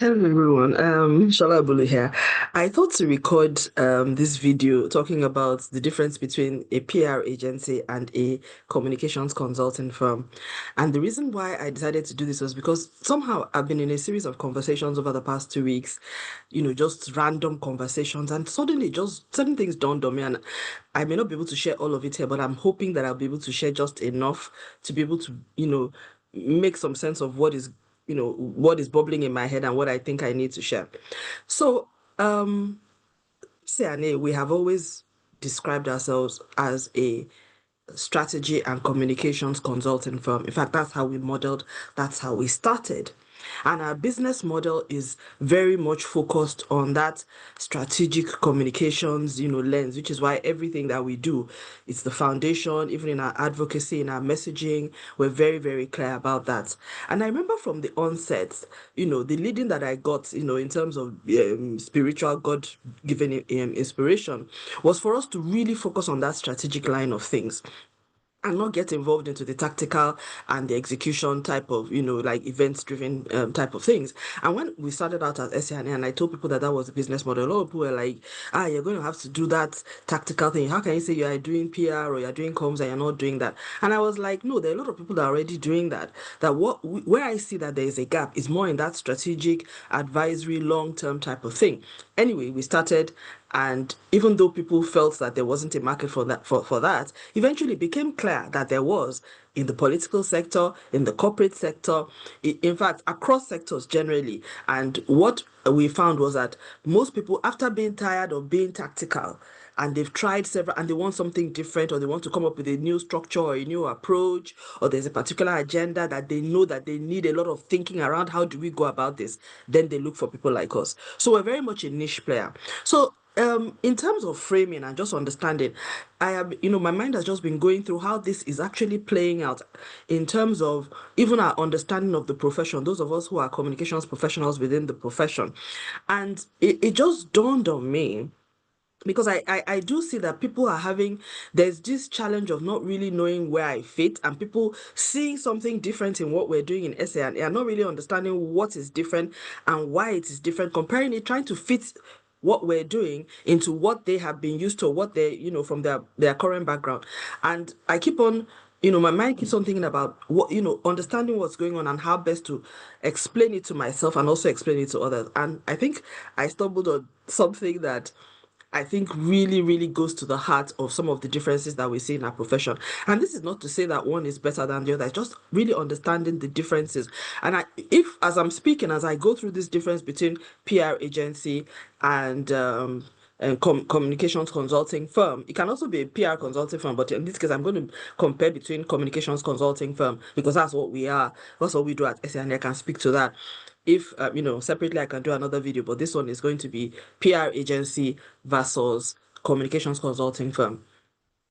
Hello everyone, Shola Bulu here. I thought to record this video talking about the difference between a PR agency and a communications consulting firm. And the reason why I decided to do this was because somehow I've been in a series of conversations over the past 2 weeks, just random conversations, and suddenly just certain things dawned on me. And I may not be able to share all of it here, but I'm hoping that I'll be able to share just enough to be able to, make some sense of what is bubbling in my head and what I think I need to share. So, CNA, we have always described ourselves as a strategy and communications consulting firm. In fact, that's how we modeled, that's how we started. And our business model is very much focused on that strategic communications, lens, which is why everything that we do, it's the foundation, even in our advocacy, in our messaging, we're very, very clear about that. And I remember from the onset, the leading that I got, in terms of spiritual God-given inspiration was for us to really focus on that strategic line of things and not get involved into the tactical and the execution type of, like events driven type of things. And when we started out as SAN and I told people that that was the business model, a lot of people were like, you're going to have to do that tactical thing. How can you say you are doing PR or you're doing comms and you're not doing that? And I was like, no, there are a lot of people that are already doing that. Where I see that there is a gap is more in that strategic, advisory, long-term type of thing. Anyway, we started, and even though people felt that there wasn't a market for that, eventually it became clear that there was in the political sector, in the corporate sector, in fact, across sectors generally. And what we found was that most people, after being tired of being tactical, and they've tried several and they want something different, or they want to come up with a new structure or a new approach, or there's a particular agenda that they know that they need a lot of thinking around, how do we go about this, then they look for people like us. So we're very much a niche player. So in terms of framing and just understanding, I have, my mind has just been going through how this is actually playing out in terms of even our understanding of the profession, those of us who are communications professionals within the profession. And it just dawned on me because I do see that people are having, there's this challenge of not really knowing where I fit, and people seeing something different in what we're doing in SA and are not really understanding what is different and why it is different, comparing it, trying to fit what we're doing into what they have been used to, what they, from their current background. And I keep on, my mind keeps on thinking about what, understanding what's going on and how best to explain it to myself and also explain it to others. And I think I stumbled on something that I think really, really goes to the heart of some of the differences that we see in our profession. And this is not to say that one is better than the other, it's just really understanding the differences. And if, as I'm speaking, as I go through this difference between PR agency and communications consulting firm, it can also be a PR consulting firm, but in this case, I'm going to compare between communications consulting firm because that's what we are, that's what we do at SA, and I can speak to that. If separately I can do another video, but this one is going to be PR agency versus communications consulting firm.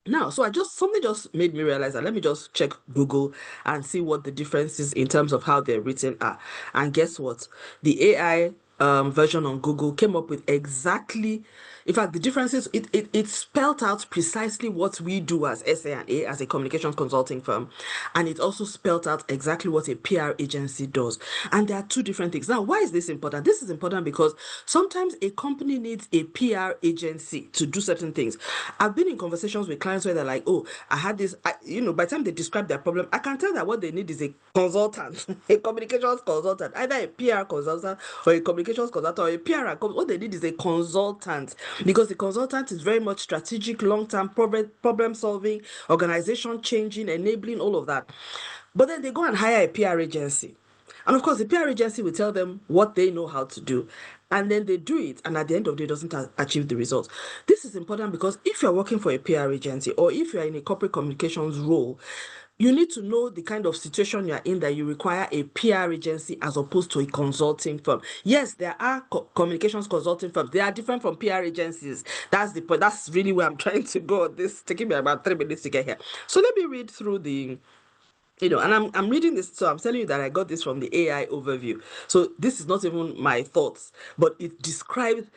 Now, so I just something just made me realize that let me just check Google and see what the differences in terms of how they're written are. And guess what? The AI version on Google came up with exactly, in fact, the differences, it spelled out precisely what we do as SA&A, as a communications consulting firm. And it also spelled out exactly what a PR agency does. And there are two different things. Now, why is this important? This is important because sometimes a company needs a PR agency to do certain things. I've been in conversations with clients where they're like, oh, I had this, by the time they describe their problem, I can tell that what they need is a consultant, a communications consultant, either a PR consultant or a communications consultant or a PR. What they need is a consultant because the consultant is very much strategic, long-term problem solving, organization changing, enabling, all of that. But then they go and hire a PR agency. And of course, the PR agency will tell them what they know how to do. And then they do it, and at the end of the day, doesn't achieve the results. This is important because if you're working for a PR agency or if you're in a corporate communications role, you need to know the kind of situation you're in that you require a PR agency as opposed to a consulting firm. Yes, there are communications consulting firms. They are different from PR agencies. That's the point. That's really where I'm trying to go. This taking me about 3 minutes to get here. So let me read through and I'm reading this, so I'm telling you that I got this from the AI overview. So this is not even my thoughts, but it describes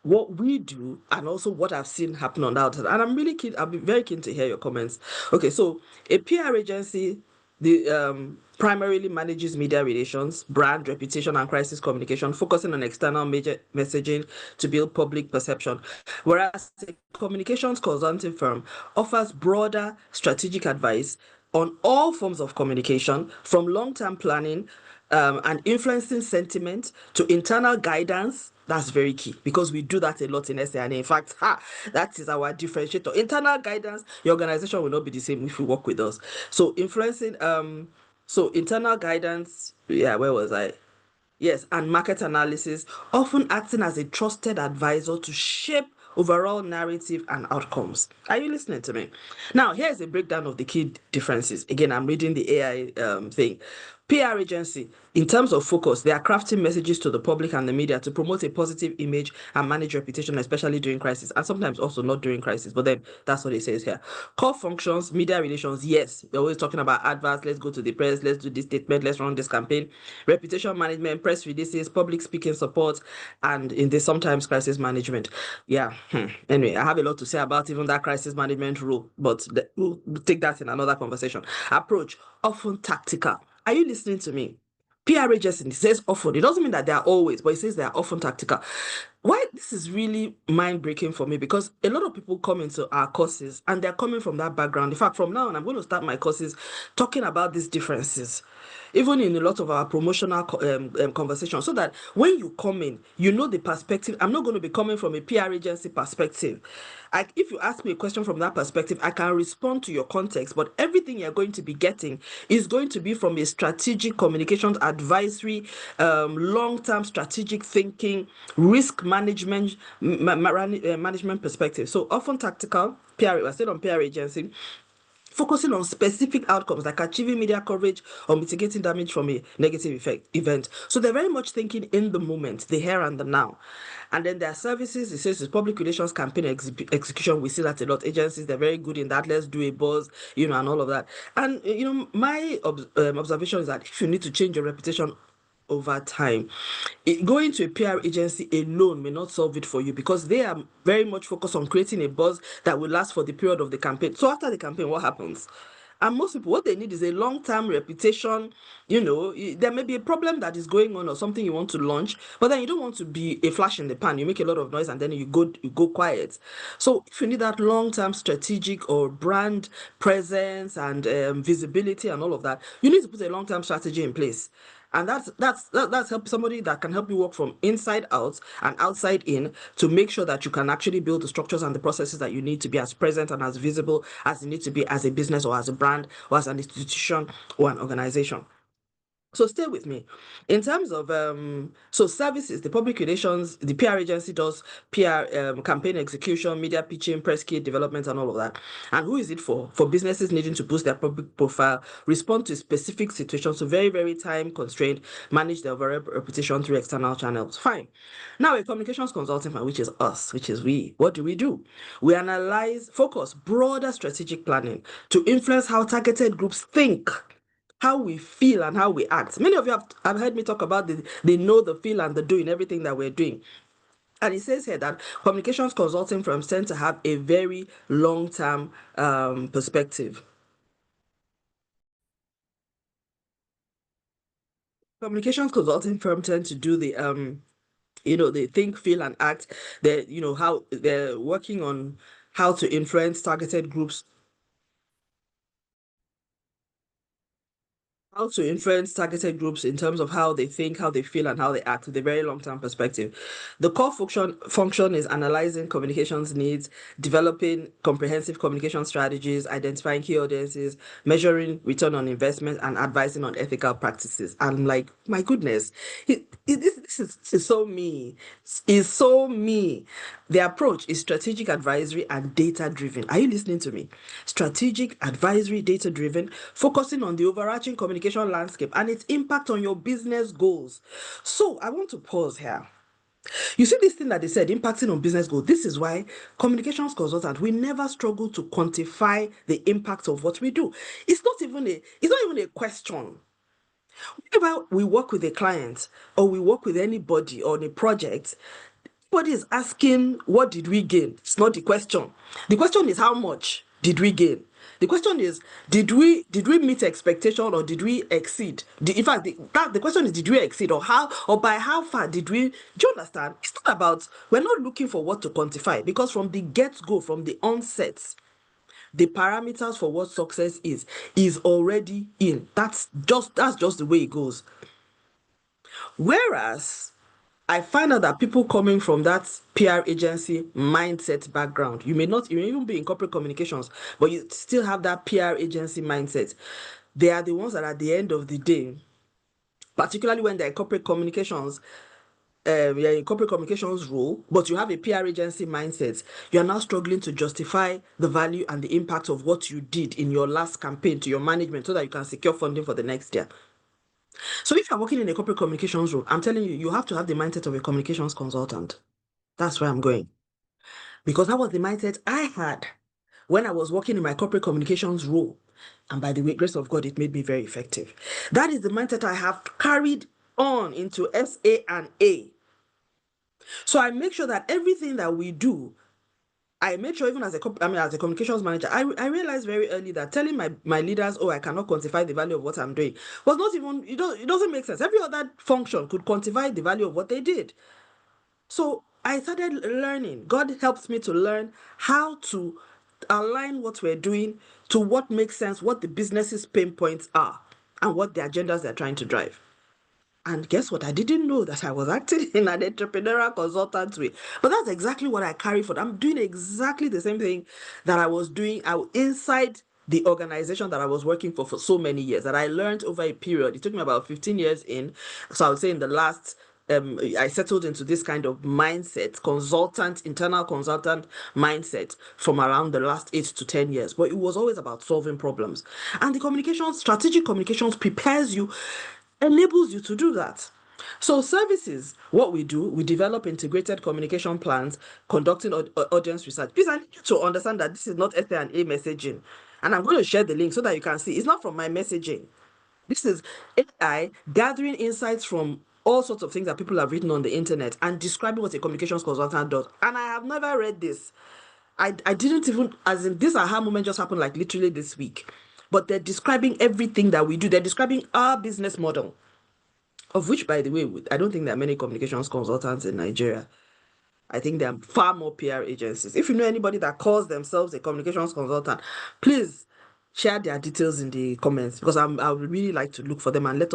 what we do and also what I've seen happen on the outside. And I'm really keen, I'll be very keen to hear your comments. Okay, so a PR agency, the primarily manages media relations, brand, reputation, and crisis communication, focusing on external major messaging to build public perception. Whereas a communications consulting firm offers broader strategic advice on all forms of communication, from long-term planning and influencing sentiment to internal guidance. That's very key because we do that a lot in SANA. In fact, that is our differentiator. Internal guidance, your organization will not be the same if you work with us. So so internal guidance, yeah, where was I? Yes, and market analysis, often acting as a trusted advisor to shape overall narrative and outcomes. Are you listening to me? Now, here's a breakdown of the key differences. Again, I'm reading the AI thing. PR agency, in terms of focus, they are crafting messages to the public and the media to promote a positive image and manage reputation, especially during crisis, and sometimes also not during crisis, but then that's what it says here. Core functions, media relations, yes, we're always talking about adverts, let's go to the press, let's do this statement, let's run this campaign. Reputation management, press releases, public speaking support, and in this sometimes crisis management. Yeah. Anyway, I have a lot to say about even that crisis management role, but we'll take that in another conversation. Approach, often tactical. Are you listening to me? PR agency, it says often. It doesn't mean that they are always, but it says they are often tactical. Why this is really mind breaking for me, because a lot of people come into our courses and they're coming from that background. In fact, from now on, I'm going to start my courses talking about these differences, even in a lot of our promotional conversations, so that when you come in, you know the perspective. I'm not going to be coming from a PR agency perspective. If you ask me a question from that perspective, I can respond to your context, but everything you're going to be getting is going to be from a strategic communications advisory, long-term strategic thinking, risk management perspective. So often tactical, PR, I said on PR agency, focusing on specific outcomes like achieving media coverage or mitigating damage from a negative event. So they're very much thinking in the moment, the here and the now. And then their services, it says, is public relations campaign execution. We see that a lot. Agencies, they're very good in that. Let's do a buzz, and all of that. And, my observation is that if you need to change your reputation over time, going to a PR agency alone may not solve it for you, because they are very much focused on creating a buzz that will last for the period of the campaign. So after the campaign, what happens? And most people, what they need is a long-term reputation. There may be a problem that is going on or something you want to launch, but then you don't want to be a flash in the pan. You make a lot of noise and then you go quiet. So if you need that long-term strategic or brand presence and visibility and all of that, you need to put a long-term strategy in place. And that's help somebody that can help you work from inside out and outside in, to make sure that you can actually build the structures and the processes that you need to be as present and as visible as you need to be as a business or as a brand or as an institution or an organization. So stay with me. In terms of so services, the public relations, the PR agency does PR, campaign execution, media pitching, press kit development, and all of that. And who is it for? For businesses needing to boost their public profile, respond to specific situations, so very, very time constrained, manage their overall reputation through external channels. Fine. Now, a communications consulting firm, which is us, which is we, what do? We analyze, focus, broader strategic planning to influence how targeted groups think, how we feel, and how we act. Many of you have heard me talk about the know, the feel, and the do in everything that we're doing. And it says here that communications consulting firms tend to have a very long-term perspective. Communications consulting firms tend to do they think, feel, and act. How they're working on how to influence targeted groups, in terms of how they think, how they feel, and how they act with a very long-term perspective. The core function is analyzing communications needs, developing comprehensive communication strategies, identifying key audiences, measuring return on investment, and advising on ethical practices. I'm like, my goodness, this is so me. It's so me. The approach is strategic advisory and data driven. Are you listening to me? Strategic advisory, data driven, focusing on the overarching communication landscape and its impact on your business goals. So I want to pause here. You see this thing that they said, impacting on business goals. This is why communications consultants, we never struggle to quantify the impact of what we do. It's not even a question. Whenever we work with a client or we work with anybody on a project, everybody is asking, what did we gain? It's not the question. The question is how much. did we gain? The question is, did we meet expectation or did we exceed? In fact, the question is, did we exceed or how or by how far did we? Do you understand? It's not about, we're not looking for what to quantify, because from the get-go, from the onset, the parameters for what success is already in. That's just the way it goes. Whereas I find out that people coming from that PR agency mindset background, you may even be in corporate communications, but you still have that PR agency mindset. They are the ones that at the end of the day, particularly when they're in corporate communications, you're in corporate communications role, but you have a PR agency mindset, you're now struggling to justify the value and the impact of what you did in your last campaign to your management so that you can secure funding for the next year. So if you're working in a corporate communications role, I'm telling you, you have to have the mindset of a communications consultant. That's where I'm going. Because that was the mindset I had when I was working in my corporate communications role. And by the way, grace of God, it made me very effective. That is the mindset I have carried on into SA and A. So I make sure that everything that we do, I made sure, even as as a communications manager, I realized very early that telling my leaders, oh, I cannot quantify the value of what I'm doing, was not even, it doesn't make sense. Every other function could quantify the value of what they did. So I started learning. God helps me to learn how to align what we're doing to what makes sense, what the business's pain points are, and what the agendas they're trying to drive. And guess what? I didn't know that I was acting in an entrepreneurial consultant way. But that's exactly what I carry forward. I'm doing exactly the same thing that I was doing inside the organization that I was working for so many years, that I learned over a period. It took me about 15 years in. So I would say in the last, I settled into this kind of mindset, internal consultant mindset from around the last 8 to 10 years. But it was always about solving problems. And the strategic communications prepares you, enables you to do that. So services, what we do, we develop integrated communication plans, conducting audience research. Please, I need you to understand that this is not SA&A messaging. And I'm going to share the link so that you can see. It's not from my messaging. This is AI gathering insights from all sorts of things that people have written on the internet and describing what a communications consultant does. And I have never read this. I didn't even, as in, this aha moment just happened like literally this week. But they're describing everything that we do. They're describing our business model, of which, by the way, I don't think there are many communications consultants in Nigeria. I think there are far more PR agencies. If you know anybody that calls themselves a communications consultant, please share their details in the comments, because I would really like to look for them, and let's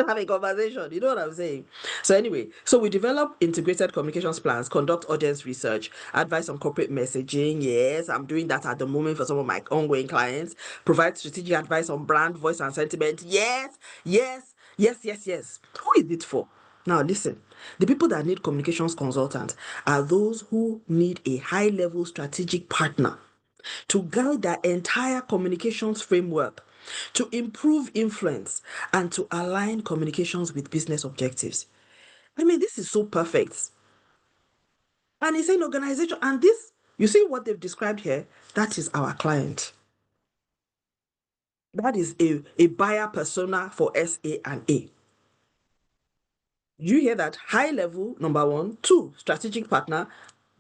have a conversation. You know what I'm saying? So anyway, so we develop integrated communications plans, conduct audience research, advice on corporate messaging. Yes, I'm doing that at the moment for some of my ongoing clients. Provide strategic advice on brand, voice, and sentiment. Yes, yes, yes, yes, yes. Who is it for? Now, listen, the people that need communications consultants are those who need a high-level strategic partner to guide their entire communications framework, to improve influence, and to align communications with business objectives. I mean, this is so perfect. And it's an organization, and this, you see what they've described here? That is our client. That is a buyer persona for SA and A. You hear that? High level, number one. Two, strategic partner,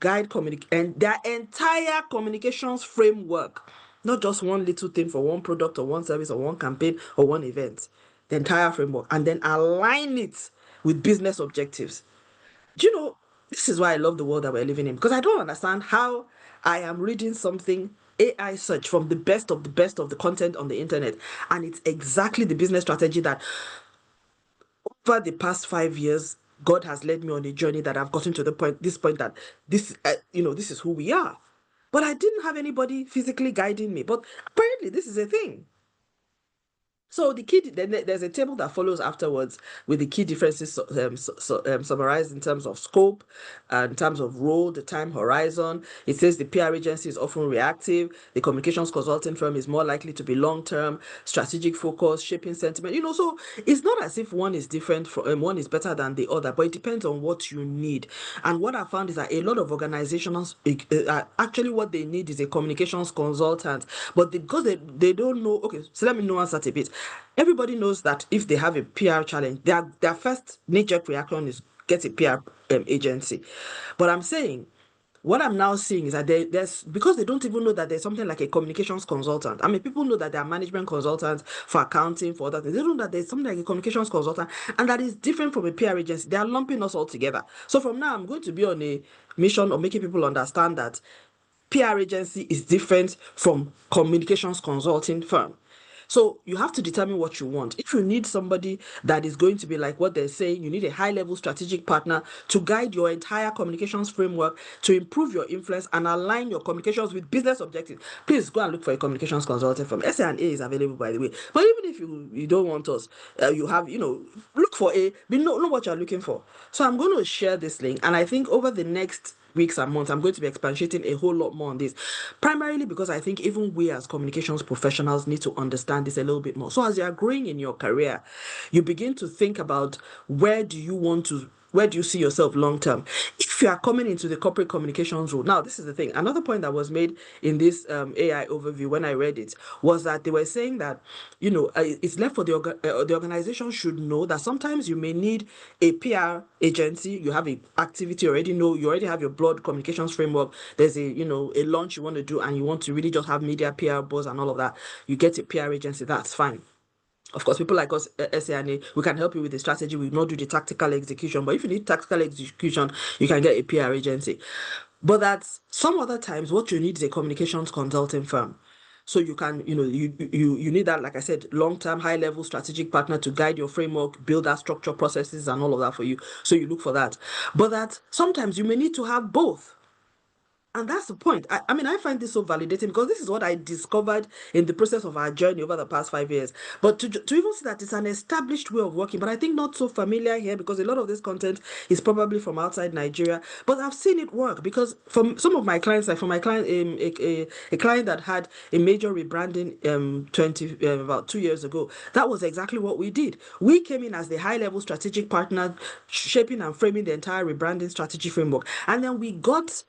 and their entire communications framework, not just one little thing for one product or one service or one campaign or one event, the entire framework, and then align it with business objectives. Do you know, this is why I love the world that we're living in, because I don't understand how I am reading something, AI search, from the best of the content on the internet, and it's exactly the business strategy that over the past 5 years, God has led me on a journey that I've gotten to this point that this is who we are. But I didn't have anybody physically guiding me. But apparently, this is a thing. So then there's a table that follows afterwards with the key differences summarized in terms of scope, in terms of role, the time horizon. It says the PR agency is often reactive. The communications consulting firm is more likely to be long-term, strategic focus, shaping sentiment. So it's not as if one is different from one is better than the other, but it depends on what you need. And what I found is that a lot of organizations actually what they need is a communications consultant, but because they don't know. Okay, so let me nuance that a bit. Everybody knows that if they have a PR challenge, their first knee-jerk reaction is get a PR agency. But I'm saying What I'm now seeing is that there's because they don't even know that there's something like a communications consultant. I mean, people know that there are management consultants for accounting, for other things. They don't know that there's something like a communications consultant, and that is different from a PR agency. They are lumping us all together. So from now, I'm going to be on a mission of making people understand that PR agency is different from communications consulting firm. So you have to determine what you want. If you need somebody that is going to be like what they're saying, you need a high-level strategic partner to guide your entire communications framework to improve your influence and align your communications with business objectives. Please go and look for a communications consultant firm. SA&A is available, by the way. But even if you don't want us, you have, look for know what you're looking for. So I'm going to share this link, and I think over the next weeks and months, I'm going to be expatiating a whole lot more on this, primarily because I think even we as communications professionals need to understand this a little bit more. So as you are growing in your career, you begin to think about where do you see yourself long term? If you are coming into the corporate communications role, now this is the thing. Another point that was made in this AI overview when I read it was that they were saying that it's left for the organization should know that sometimes you may need a PR agency. You have a activity already know you already have your broad communications framework. There's a launch you want to do and you want to really just have media PR buzz and all of that. You get a PR agency. That's fine. Of course, people like us, SANA, we can help you with the strategy. We will not do the tactical execution. But if you need tactical execution, you can get a PR agency. But that's some other times what you need is a communications consulting firm. So you can, you need that, like I said, long-term, high-level strategic partner to guide your framework, build that structure, processes, and all of that for you. So you look for that. But that sometimes you may need to have both. And that's the point. I mean, I find this so validating because this is what I discovered in the process of our journey over the past 5 years. But to even see that it's an established way of working, but I think not so familiar here because a lot of this content is probably from outside Nigeria. But I've seen it work because from some of my clients, like for my client, a client that had a major rebranding 20 about 2 years ago, that was exactly what we did. We came in as the high level strategic partner, shaping and framing the entire rebranding strategy framework, and then we got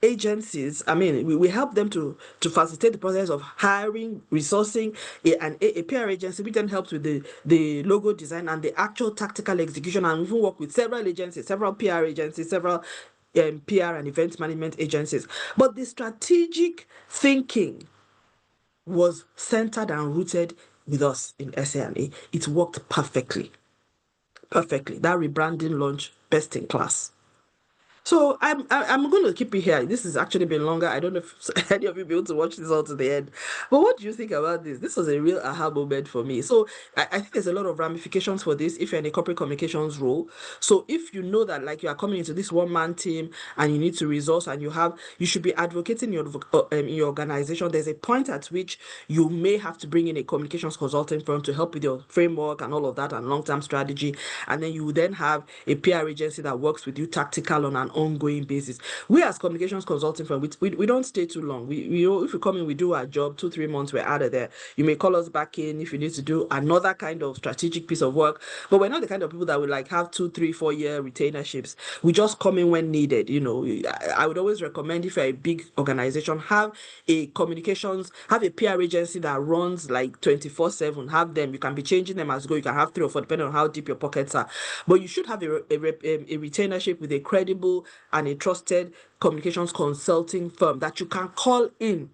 agencies. I mean, we help them to facilitate the process of hiring, resourcing a PR agency, which then helps with the logo design and the actual tactical execution, and even work with several agencies, several PR agencies, several PR and event management agencies. But the strategic thinking was centered and rooted with us in SA&A. It worked perfectly. Perfectly. That rebranding launch, best in class. So I'm going to keep it here. This has actually been longer. I don't know if any of you will be able to watch this all to the end. But what do you think about this? This was a real aha moment for me. So I think there's a lot of ramifications for this if you're in a corporate communications role. So if you know that like you are coming into this one-man team and you need to resource and you should be advocating in your organization. There's a point at which you may have to bring in a communications consulting firm to help with your framework and all of that and long-term strategy. And then you will then have a PR agency that works with you tactical on an ongoing basis. We as communications consulting firm, we don't stay too long. If we come in, we do our job, 2-3 months, we're out of there. You may call us back in if you need to do another kind of strategic piece of work, but we're not the kind of people that would like have 2, 3, 4 year retainerships. We just come in when needed. I would always recommend if you're a big organization, have a PR agency that runs like 24/7. Have them. You can be changing them as you go. You can have 3 or 4 depending on how deep your pockets are. But you should have a retainership with a credible and a trusted communications consulting firm that you can call in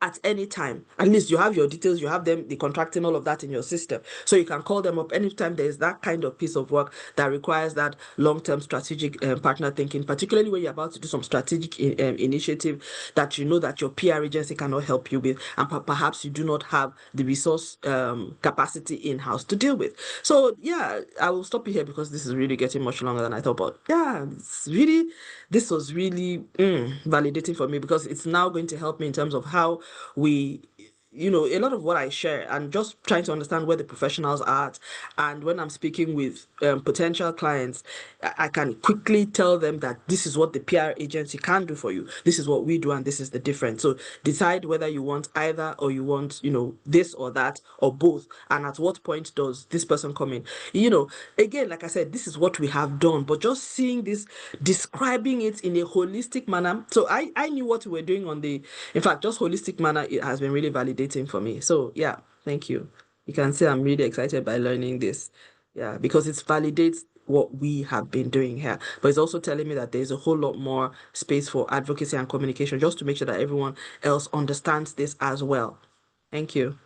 at any time. At least you have your details, you have them, the contracting, all of that in your system. So you can call them up anytime there's that kind of piece of work that requires that long-term strategic partner thinking, particularly when you're about to do some strategic initiative that you know that your PR agency cannot help you with, and perhaps you do not have the resource capacity in-house to deal with. So yeah, I will stop here because this is really getting much longer than I thought. But yeah, this was really validating for me because it's now going to help me in terms of how we a lot of what I share and just trying to understand where the professionals are at. And when I'm speaking with potential clients, I can quickly tell them that this is what the PR agency can do for you. This is what we do, and this is the difference. So decide whether you want either or you want, this or that or both. And at what point does this person come in? Again, like I said, this is what we have done, but just seeing this, describing it in a holistic manner. So I knew what we were doing in fact, just holistic manner, it has been really validating for me. So yeah, thank you. You can see I'm really excited by learning this. Yeah, because it validates what we have been doing here. But it's also telling me that there's a whole lot more space for advocacy and communication just to make sure that everyone else understands this as well. Thank you.